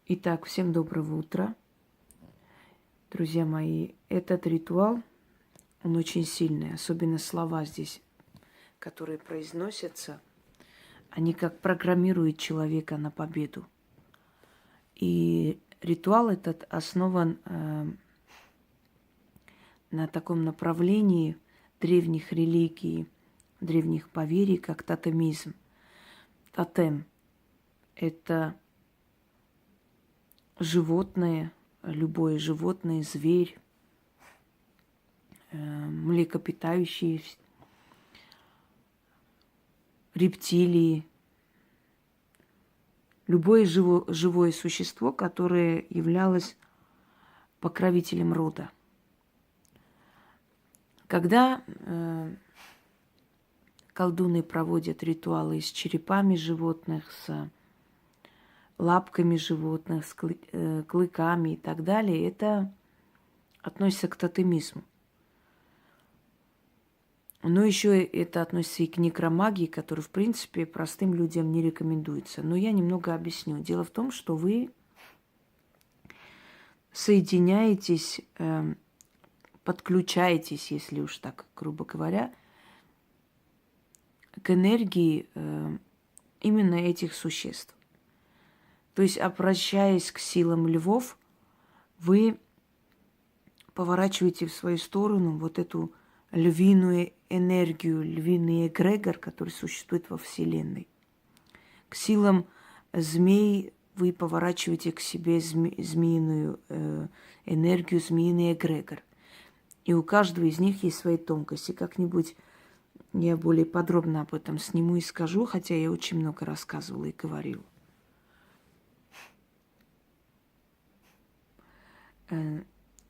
Итак, всем доброго утра. Друзья мои, этот ритуал, он очень сильный. Особенно слова здесь, которые произносятся, они как программируют человека на победу. И ритуал этот основан на таком направлении древних религий, древних поверий, как тотемизм. Тотем– это животное, любое животное, зверь, млекопитающие, рептилии, любое живое существо, которое являлось покровителем рода. Когда колдуны проводят ритуалы с черепами животных, с лапками животных, с клыками и так далее, это относится к тотемизму. Но еще это относится и к некромагии, которая, в принципе, простым людям не рекомендуется. Но я немного объясню. Дело в том, что вы соединяетесь, подключаетесь, если уж так грубо говоря, к энергии именно этих существ. То есть, обращаясь к силам львов, вы поворачиваете в свою сторону вот эту львиную энергию, львиный эгрегор, который существует во Вселенной. К силам змей вы поворачиваете к себе змеиную энергию, змеиный эгрегор. И у каждого из них есть свои тонкости. Как-нибудь я более подробно об этом сниму и скажу, хотя я очень много рассказывала и говорила.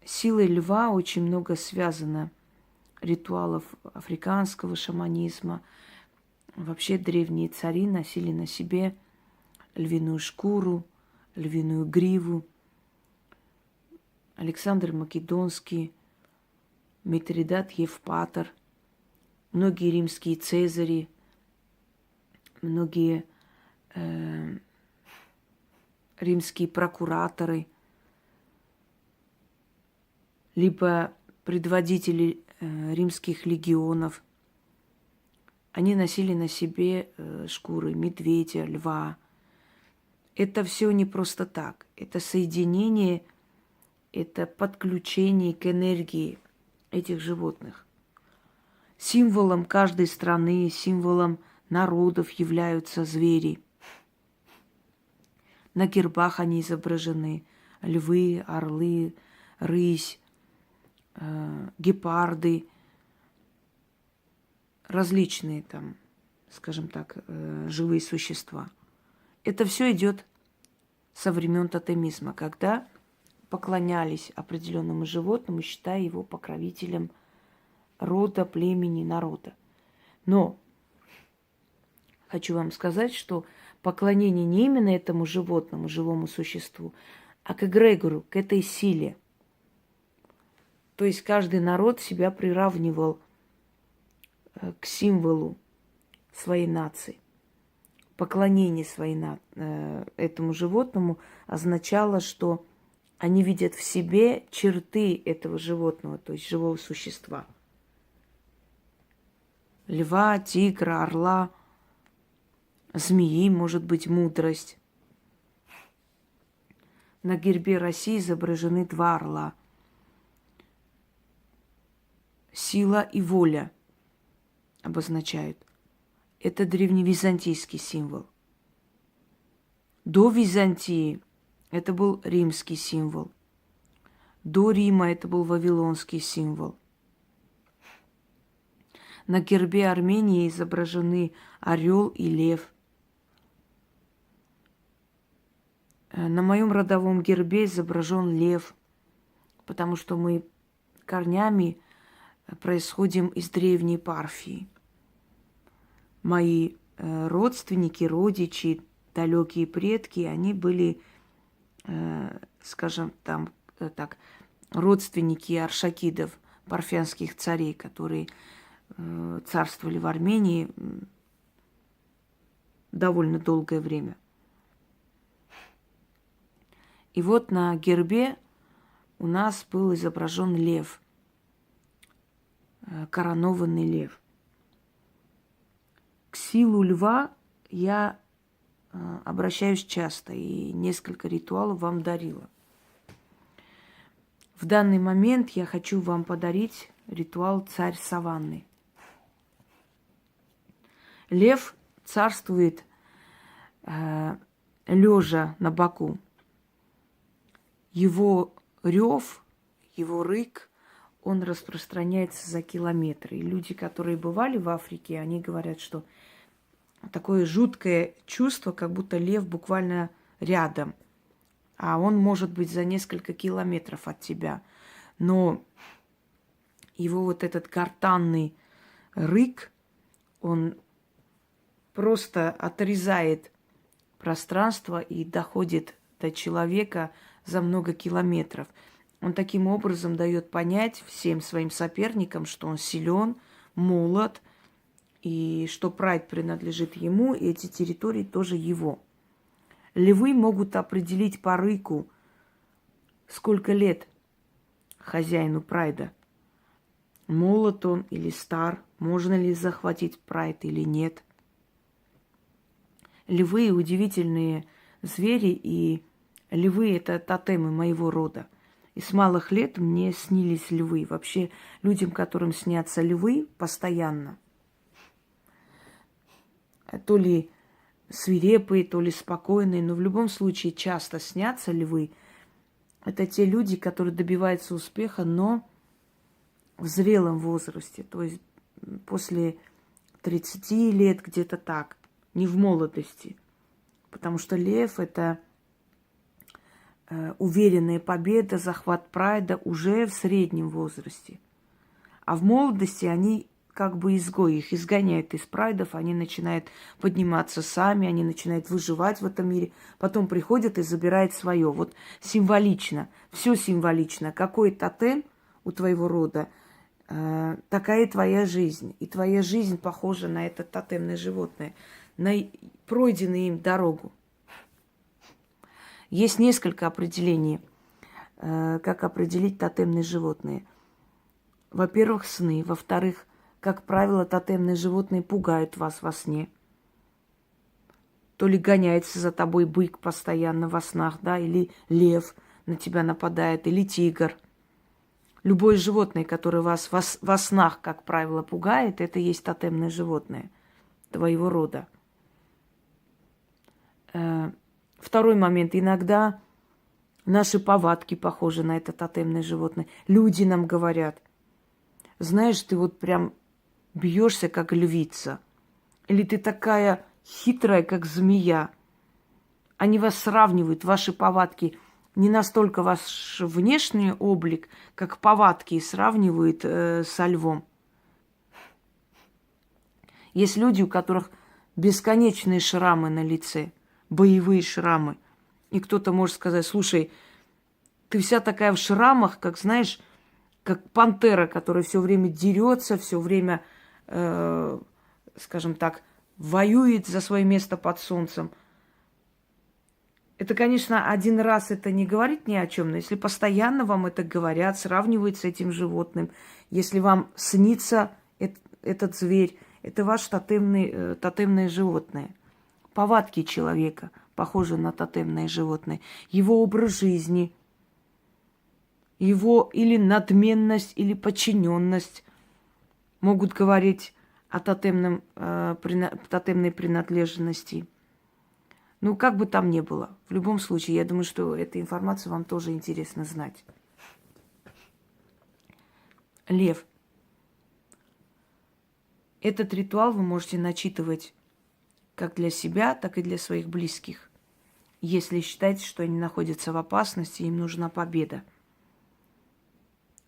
Силой льва очень много связано ритуалов африканского шаманизма. Вообще древние цари носили на себе львиную шкуру, львиную гриву. Александр Македонский, Митридат Евпатор, многие римские цезари, многие римские прокураторы, либо предводители римских легионов. Они носили на себе шкуры медведя, льва. Это все не просто так. Это соединение, это подключение к энергии этих животных. Символом каждой страны, символом народов являются звери. На гербах они изображены: львы, орлы, рысь, гепарды, различные там, скажем так, живые существа. Это все идет со времен тотемизма, когда поклонялись определенному животному, считая его покровителем рода, племени, народа. Но хочу вам сказать, что поклонение не именно этому животному, живому существу, а к эгрегору, к этой силе. То есть каждый народ себя приравнивал к символу своей нации. Поклонение этому животному означало, что они видят в себе черты этого животного, то есть живого существа. Льва, тигра, орла, змеи, может быть, мудрость. На гербе России изображены два орла. Сила и воля обозначают. Это древневизантийский символ. До Византии это был римский символ. До Рима это был вавилонский символ. На гербе Армении изображены орел и лев. На моем родовом гербе изображен лев, потому что мы корнями происходим из древней Парфии. Мои родственники, родичи, далекие предки, они были, скажем так, родственники аршакидов, парфянских царей, которые царствовали в Армении довольно долгое время. И вот на гербе у нас был изображен лев, коронованный лев. К силу льва я обращаюсь часто и несколько ритуалов вам дарила. В данный момент я хочу вам подарить ритуал «Царь саванны». Лев царствует лежа на боку. Его рев, его рык, он распространяется за километры. И люди, которые бывали в Африке, они говорят, что такое жуткое чувство, как будто лев буквально рядом. А он может быть за несколько километров от тебя. Но его вот этот гортанный рык, он просто отрезает пространство и доходит до человека за много километров. Он таким образом дает понять всем своим соперникам, что он силен, молод, и что прайд принадлежит ему, и эти территории тоже его. Львы могут определить по рыку, сколько лет хозяину прайда. Молод он или стар, можно ли захватить прайд или нет. Львы – удивительные звери, и львы – это тотемы моего рода. И с малых лет мне снились львы. Вообще, людям, которым снятся львы постоянно, то ли свирепые, то ли спокойные, но в любом случае часто снятся львы. Это те люди, которые добиваются успеха, но в зрелом возрасте, то есть после 30 лет, где-то так, не в молодости. Потому что лев – это уверенная победа, захват прайда уже в среднем возрасте. А в молодости они как бы изгои, их изгоняют из прайдов, они начинают подниматься сами, они начинают выживать в этом мире, потом приходят и забирают свое. Вот символично, все символично. Какой тотем у твоего рода, такая твоя жизнь. И твоя жизнь похожа на это тотемное животное, на пройденную им дорогу. Есть несколько определений, как определить тотемные животные. Во-первых, сны. Во-вторых, как правило, тотемные животные пугают вас во сне. То ли гоняется за тобой бык постоянно во снах, да, или лев на тебя нападает, или тигр. Любое животное, которое вас во снах, как правило, пугает, это и есть тотемное животное твоего рода. Второй момент. Иногда наши повадки похожи на это тотемное животное. Люди нам говорят: знаешь, ты вот прям бьешься, как львица. Или ты такая хитрая, как змея. Они вас сравнивают, ваши повадки. Не настолько ваш внешний облик, как повадки сравнивают со львом. Есть люди, у которых бесконечные шрамы на лице, боевые шрамы. И кто-то может сказать: слушай, ты вся такая в шрамах, как, знаешь, как пантера, которая все время дерется, все время, скажем так, воюет за свое место под солнцем. Это, конечно, один раз это не говорит ни о чем, но если постоянно вам это говорят, сравнивают с этим животным, если вам снится этот зверь, это ваше тотемное животное. Повадки человека похожи на тотемное животное. Его образ жизни, его или надменность, или подчиненность могут говорить о тотемной принадлежности. Ну, как бы там ни было. В любом случае, я думаю, что эта информация вам тоже интересно знать. Лев. Этот ритуал вы можете начитывать как для себя, так и для своих близких. Если считаете, что они находятся в опасности, им нужна победа.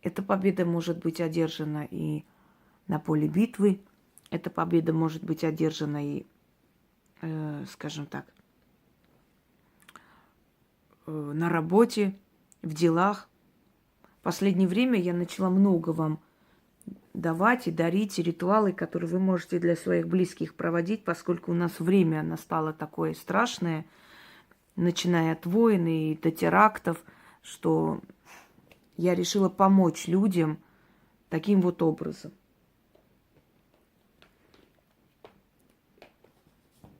Эта победа может быть одержана и на поле битвы. Эта победа может быть одержана и, скажем так, на работе, в делах. В последнее время я начала много вам давать и дарить ритуалы, которые вы можете для своих близких проводить, поскольку у нас время настало такое страшное. начиная от войн и до терактов, что я решила помочь людям таким вот образом.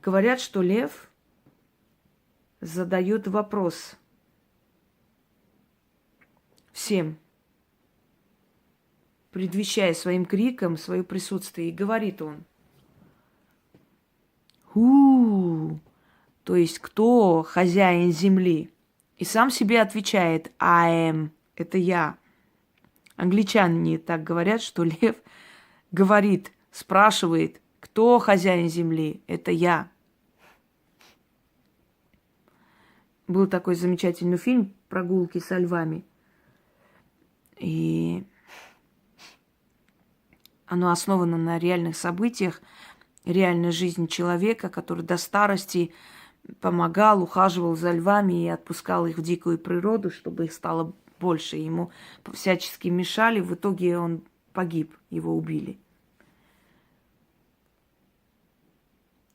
Говорят, что лев задает вопрос всем, предвещая своим криком свое присутствие. И говорит он: то есть кто хозяин земли? И сам себе отвечает: I am, это я. Англичане так говорят, что лев говорит, спрашивает: кто хозяин земли? Это я. Был такой замечательный фильм «Прогулки со львами». И оно основано на реальных событиях, реальной жизни человека, который до старости помогал, ухаживал за львами и отпускал их в дикую природу, чтобы их стало больше. Ему всячески мешали, в итоге он погиб, его убили.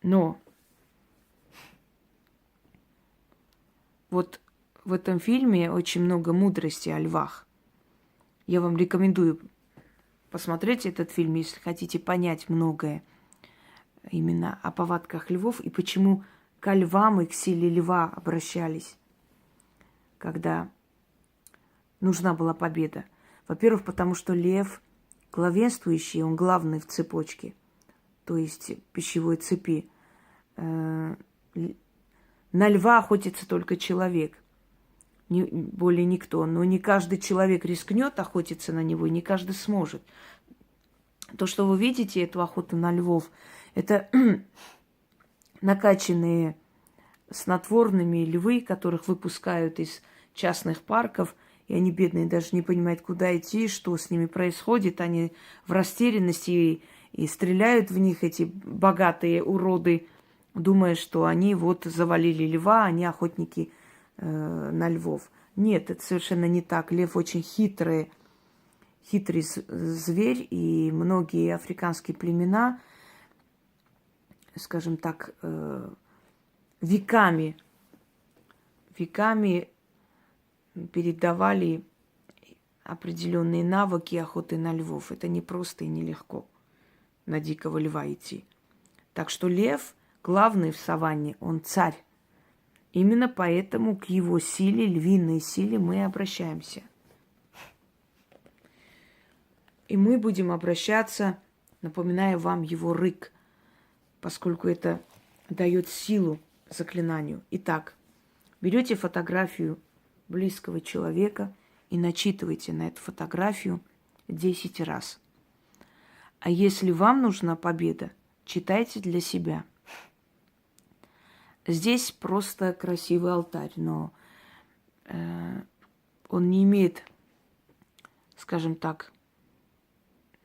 Но вот в этом фильме очень много мудрости о львах. Я вам рекомендую посмотреть этот фильм, если хотите понять многое именно о повадках львов и почему к львам и к силе льва обращались, когда нужна была победа. Во-первых, потому что лев главенствующий, он главный в цепочке, то есть пищевой цепи. На льва охотится только человек, более никто. Но не каждый человек рискнет охотиться на него, и не каждый сможет. То, что вы видите, эту охоту на львов, это накачанные снотворными львы, которых выпускают из частных парков, и они, бедные, даже не понимают, куда идти, что с ними происходит. Они в растерянности и стреляют в них, эти богатые уроды, думая, что они вот завалили льва, они охотники на львов. Нет, это совершенно не так. Лев очень хитрый зверь, и многие африканские племена, скажем так, веками передавали определенные навыки охоты на львов. Это не просто и нелегко на дикого льва идти. Так что лев главный в саванне, он царь. Именно поэтому к его силе, львиной силе, мы обращаемся. И мы будем обращаться, напоминая вам его рык, поскольку это дает силу заклинанию. Итак, берете фотографию близкого человека и начитывайте на эту фотографию 10 раз. А если вам нужна победа, читайте для себя. Здесь просто красивый алтарь, но он не имеет, скажем так,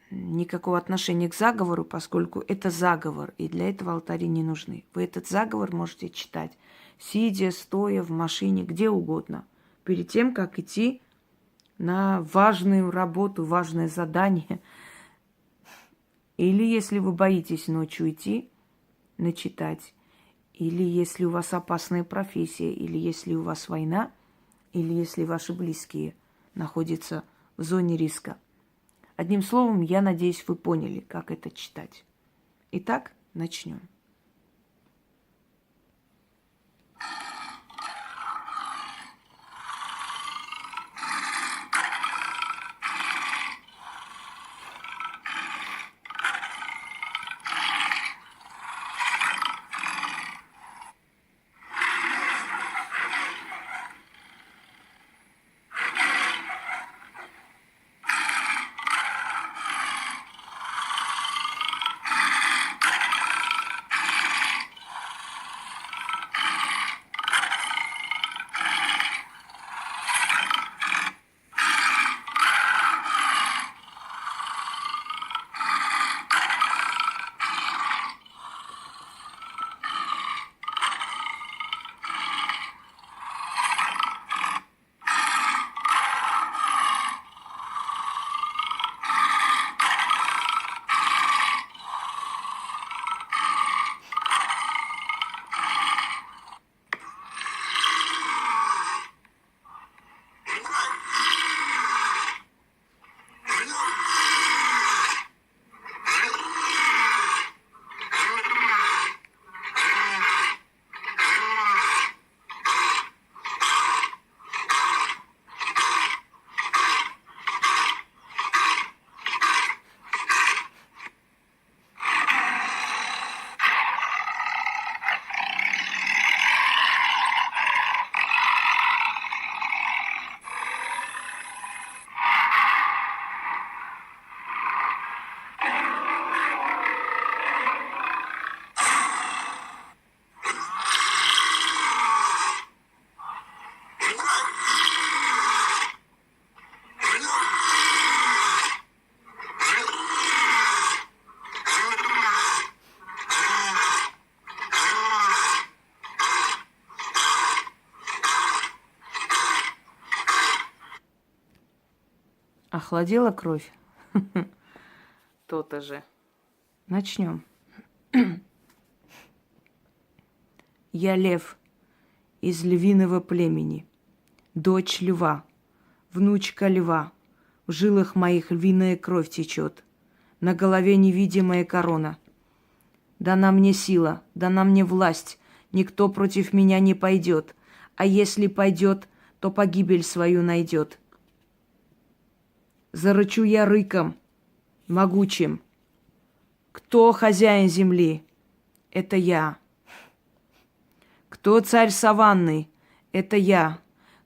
никакого отношения к заговору, поскольку это заговор, и для этого алтари не нужны. Вы этот заговор можете читать, сидя, стоя, в машине, где угодно, перед тем, как идти на важную работу, важное задание. Или если вы боитесь ночью идти, начитать. Или если у вас опасная профессия, или если у вас война, или если ваши близкие находятся в зоне риска. Одним словом, я надеюсь, вы поняли, как это читать. Итак, начнем. Охладела кровь? То-то же. Начнем. Я лев из львиного племени, дочь льва, внучка льва. В жилах моих львиная кровь течет, на голове невидимая корона. Дана мне сила, дана мне власть, никто против меня не пойдет, а если пойдет, то погибель свою найдет. Зарычу я рыком могучим. Кто хозяин земли? Это я. Кто царь саванны? Это я.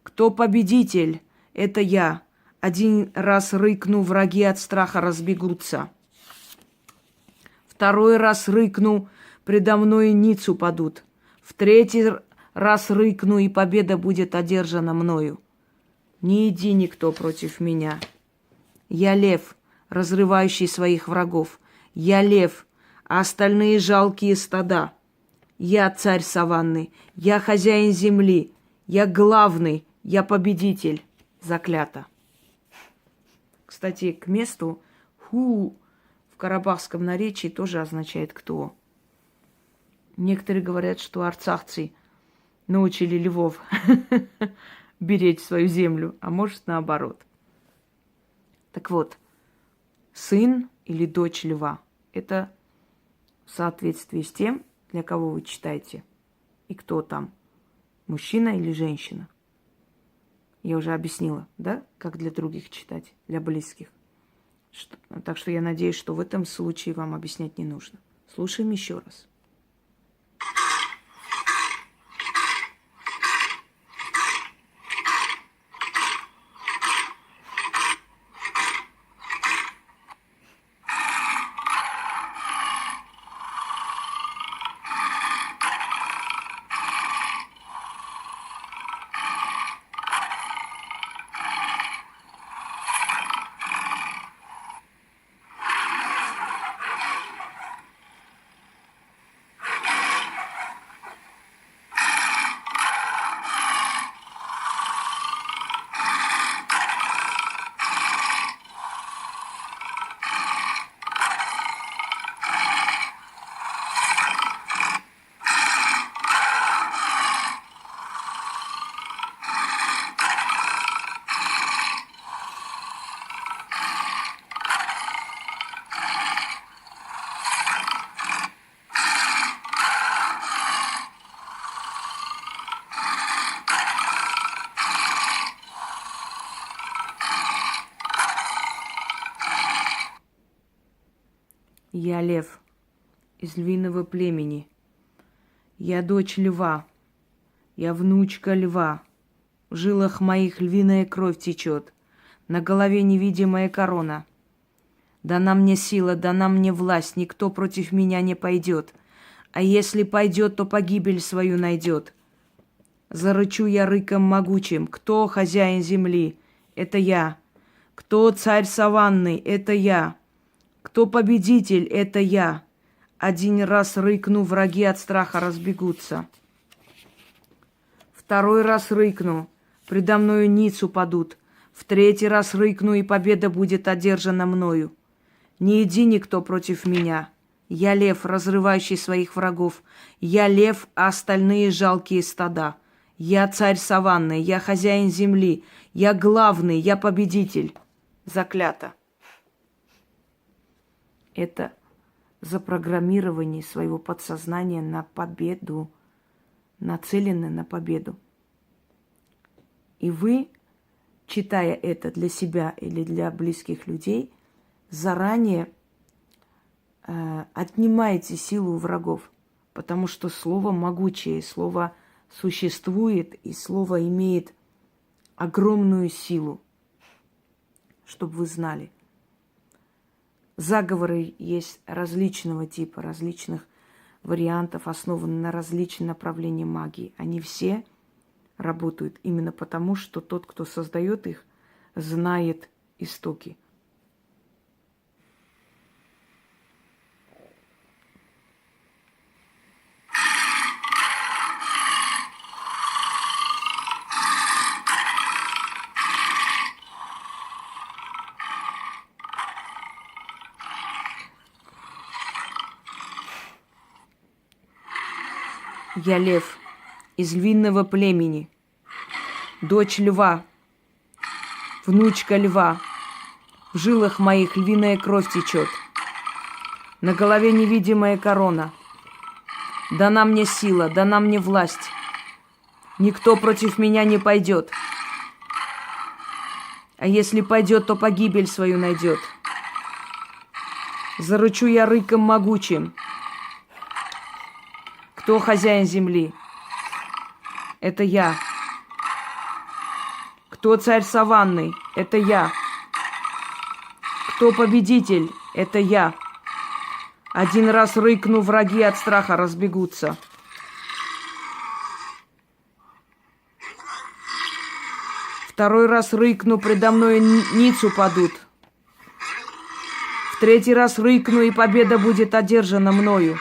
Кто победитель? Это я. Один раз рыкну, враги от страха разбегутся. Второй раз рыкну, предо мной ниц упадут. В третий раз рыкну, и победа будет одержана мною. Не иди никто против меня. Я лев, разрывающий своих врагов. Я лев, а остальные жалкие стада. Я царь саванны, я хозяин земли, я главный, я победитель. Заклято. Кстати, к месту ху в карабахском наречии тоже означает кто. Некоторые говорят, что арцахцы научили львов беречь свою землю, а может наоборот. Так вот, сын или дочь льва – это в соответствии с тем, для кого вы читаете и кто там, мужчина или женщина. Я уже объяснила, да, как для других читать, для близких. Так что я надеюсь, что в этом случае вам объяснять не нужно. Слушаем еще раз. Я лев из львиного племени. Я дочь льва. Я внучка льва. В жилах моих львиная кровь течет. На голове невидимая корона. Дана мне сила, дана мне власть, никто против меня не пойдет. А если пойдет, то погибель свою найдет. Зарычу я рыком могучим. Кто хозяин земли? Это я. Кто царь саванны? Это я. Кто победитель? Это я. Один раз рыкну, враги от страха разбегутся. Второй раз рыкну, предо мною ниц упадут. В третий раз рыкну, и победа будет одержана мною. Не иди никто против меня. Я лев, разрывающий своих врагов. Я лев, а остальные жалкие стада. Я царь саванны, я хозяин земли. Я главный, я победитель. Заклято. Это запрограммирование своего подсознания на победу, нацеленное на победу. И вы, читая это для себя или для близких людей, заранее отнимаете силу у врагов, потому что слово могучее, слово существует, и слово имеет огромную силу, чтобы вы знали. Заговоры есть различного типа, различных вариантов, основаны на различных направлениях магии. Они все работают именно потому, что тот, кто создает их, знает истоки. Я лев из львиного племени, дочь льва, внучка льва. В жилах моих львиная кровь течет. На голове невидимая корона. Дана мне сила, дана мне власть. Никто против меня не пойдет. А если пойдет, то погибель свою найдет. Зарычу я рыком могучим. Кто хозяин земли? Это я. Кто царь саванны? Это я. Кто победитель? Это я. Один раз рыкну, враги от страха разбегутся. Второй раз рыкну, предо мной ниц упадут. В третий раз рыкну, и победа будет одержана мною.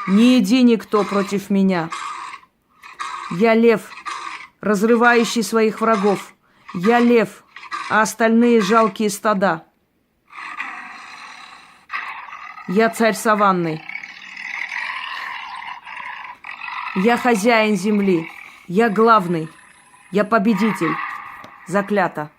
Не иди никто против меня. Я лев, разрывающий своих врагов. Я лев, а остальные жалкие стада. Я царь саванны. Я хозяин земли. Я главный. Я победитель. Заклято.